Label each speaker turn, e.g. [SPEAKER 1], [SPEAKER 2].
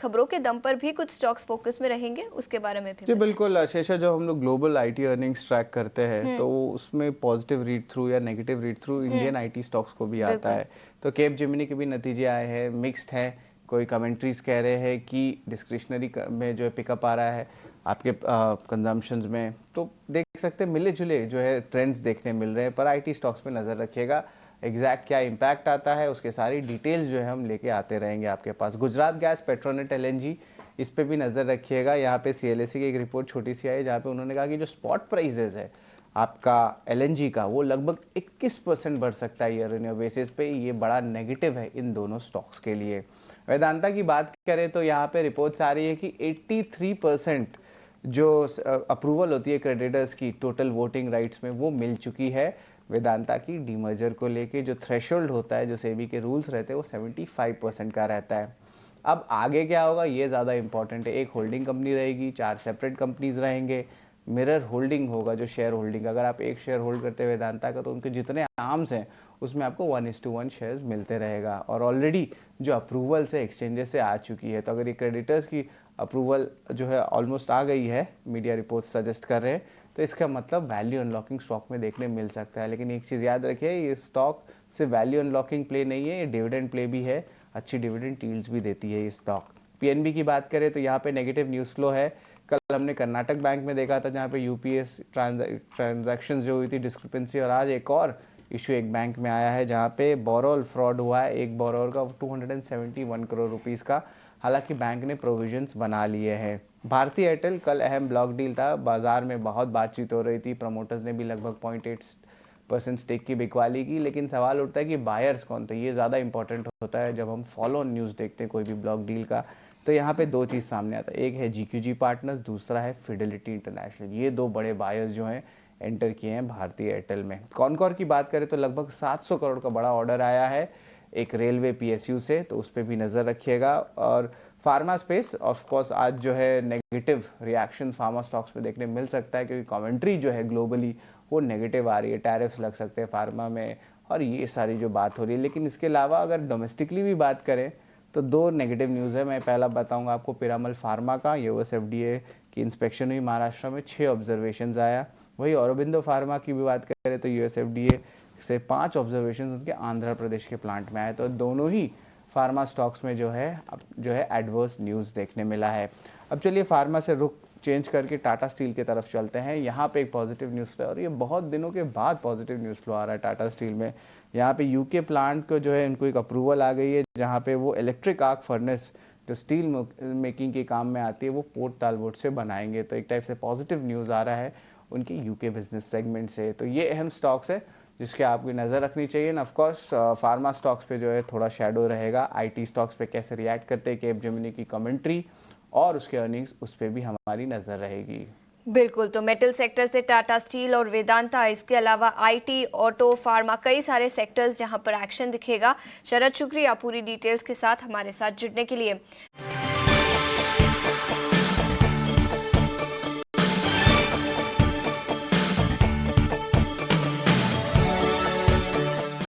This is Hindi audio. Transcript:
[SPEAKER 1] खबरों के दम पर भी कुछ स्टॉक्स फोकस में रहेंगे, उसके बारे में भी
[SPEAKER 2] जी बिल्कुल शेषा, जब हम लोग ग्लोबल आईटी अर्निंग्स ट्रैक करते हैं तो उसमें पॉजिटिव रीड थ्रू या negative read through Indian IT stocks को भी आता है। तो केप जेमिनी के भी नतीजे आए हैं, मिक्स्ड है। कोई कमेंट्रीज कह रहे हैं कि डिस्क्रिशनरी में जो है पिकअप आ रहा है आपके कंजम्पशंस में, तो देख सकते हैं मिले जुले जो है ट्रेंड्स देखने मिल रहे हैं। पर आईटी स्टॉक्स पे नज़र रखिएगा, एग्जैक्ट क्या इम्पैक्ट आता है उसके सारी डिटेल्स जो है हम लेके आते रहेंगे आपके पास। गुजरात गैस, पेट्रोनेट, एलएनजी, इस पे भी नज़र रखिएगा। यहाँ पे सीएलएससी की एक रिपोर्ट छोटी सी आई जहाँ पे उन्होंने कहा कि जो स्पॉट प्राइजेज है आपका एलएनजी का, वो लगभग 21% बढ़ सकता है ईयर ऑन ईयर बेसिस पे। ये बड़ा नेगेटिव है इन दोनों स्टॉक्स के लिए। वेदांता की बात करें तो यहाँ पे रिपोर्ट्स आ रही है कि 83% जो अप्रूवल होती है क्रेडिटर्स की टोटल वोटिंग राइट्स में, वो मिल चुकी है। वेदांता की डीमर्जर को लेके जो थ्रेशोल्ड होता है, जो सेबी के रूल्स रहते हैं, वो 75% का रहता है। अब आगे क्या होगा ये ज़्यादा इंपॉर्टेंट है। एक होल्डिंग कंपनी रहेगी, 4 सेपरेट कंपनीज रहेंगे, मिरर होल्डिंग होगा जो शेयर होल्डिंग। अगर आप एक शेयर होल्ड करते हैं वेदांता का तो उनके जितने आर्म्स हैं उसमें आपको 1:1 शेयर्स मिलते रहेगा। और ऑलरेडी जो अप्रूवल से एक्सचेंजेस से आ चुकी है, तो अगर ये क्रेडिटर्स की अप्रूवल जो है ऑलमोस्ट आ गई है, मीडिया रिपोर्ट सजेस्ट कर रहे हैं, तो इसका मतलब वैल्यू अनलॉकिंग स्टॉक में देखने मिल सकता है। लेकिन एक चीज़ याद रखिए, ये स्टॉक सिर्फ वैल्यू अनलॉकिंग प्ले नहीं है, ये डिविडेंड प्ले भी है। अच्छी डिविडेंड यील्ड्स भी देती है ये स्टॉक। पीएनबी की बात करें तो यहाँ पे नेगेटिव न्यूज़ फ्लो है। कल हमने कर्नाटक बैंक में देखा था जहाँ पे यूपीएस ट्रांजैक्शंस जो हुई थी डिस्क्रिपेंसी, और आज एक और इशू एक बैंक में आया है जहाँ पे बोरोल फ्रॉड हुआ है एक बोरोर का 271 करोड़ रुपीज़ का। हालांकि बैंक ने प्रोविजंस बना लिए हैं। भारती एयरटेल कल अहम ब्लॉक डील था, बाजार में बहुत बातचीत हो रही थी, प्रमोटर्स ने भी लगभग 0.8% स्टेक की बिकवाली की। लेकिन सवाल उठता है कि बायर्स कौन थे, ये ज़्यादा इंपॉर्टेंट होता है जब हम फॉलो ऑन न्यूज़ देखते हैं कोई भी ब्लॉक डील का। तो यहाँ पे दो चीज़ सामने आता है, एक है जीक्यूजी पार्टनर्स, दूसरा है फिडेलिटी इंटरनेशनल। ये दो बड़े बायर्स जो हैं एंटर किए हैं भारतीय एयरटेल में। कॉनकॉर की बात करें तो लगभग 700 करोड़ का बड़ा ऑर्डर आया है एक रेलवे पीएसयू से, तो उस पर भी नज़र रखिएगा। और फार्मा स्पेस ऑफ कोर्स आज जो है नेगेटिव रिएक्शन फार्मा स्टॉक्स पे देखने मिल सकता है, क्योंकि कमेंट्री जो है ग्लोबली वो नेगेटिव आ रही है, टैरिफ्स लग सकते हैं फार्मा में और ये सारी जो बात हो रही है। लेकिन इसके अलावा अगर डोमेस्टिकली भी बात करें तो दो नेगेटिव न्यूज़ है। मैं पहला बताऊंगा आपको पिरामल फार्मा का, यूएस एफडीए की इंस्पेक्शन हुई महाराष्ट्र में, 6 ऑब्जर्वेशंस आया। वही औरबिंदो फार्मा की भी बात करें तो यूएस एफडीए से 5 ऑब्जर्वेशन उनके आंध्र प्रदेश के प्लांट में आए। तो दोनों ही फार्मा स्टॉक्स में जो है एडवर्स न्यूज़ देखने मिला है। अब चलिए फार्मा से रुख चेंज करके टाटा स्टील की तरफ चलते हैं। यहाँ पे एक पॉजिटिव न्यूज़ फ्लो, और ये बहुत दिनों के बाद पॉजिटिव न्यूज़ फ्लो आ रहा है टाटा स्टील में। यहाँ पे यूके प्लांट को जो है इनको एक अप्रूवल आ गई है जहाँ पे वो इलेक्ट्रिक आर्क फर्नेस जो स्टील मेकिंग के काम में आती है वो पोर्ट तालबोट से बनाएंगे। तो एक टाइप से पॉजिटिव न्यूज़ आ रहा है उनकी यूके बिजनेस सेगमेंट से। तो ये अहम स्टॉक्स है जिसके आपकी नज़र रखनी चाहिए। ऑफ कोर्स फार्मा स्टॉक्स पे जो है थोड़ा शेडो रहेगा। आईटी स्टॉक्स पे कैसे रिएक्ट करते हैं, केप जेमिनी की कमेंट्री और उसके अर्निंग्स, उस पर भी हमारी नज़र रहेगी।
[SPEAKER 1] बिल्कुल, तो मेटल सेक्टर से टाटा स्टील और वेदांता, इसके अलावा आईटी, ऑटो, फार्मा, कई सारे सेक्टर्स जहां पर एक्शन दिखेगा। शरद, शुक्रिया पूरी डिटेल्स के साथ हमारे साथ जुड़ने के लिए।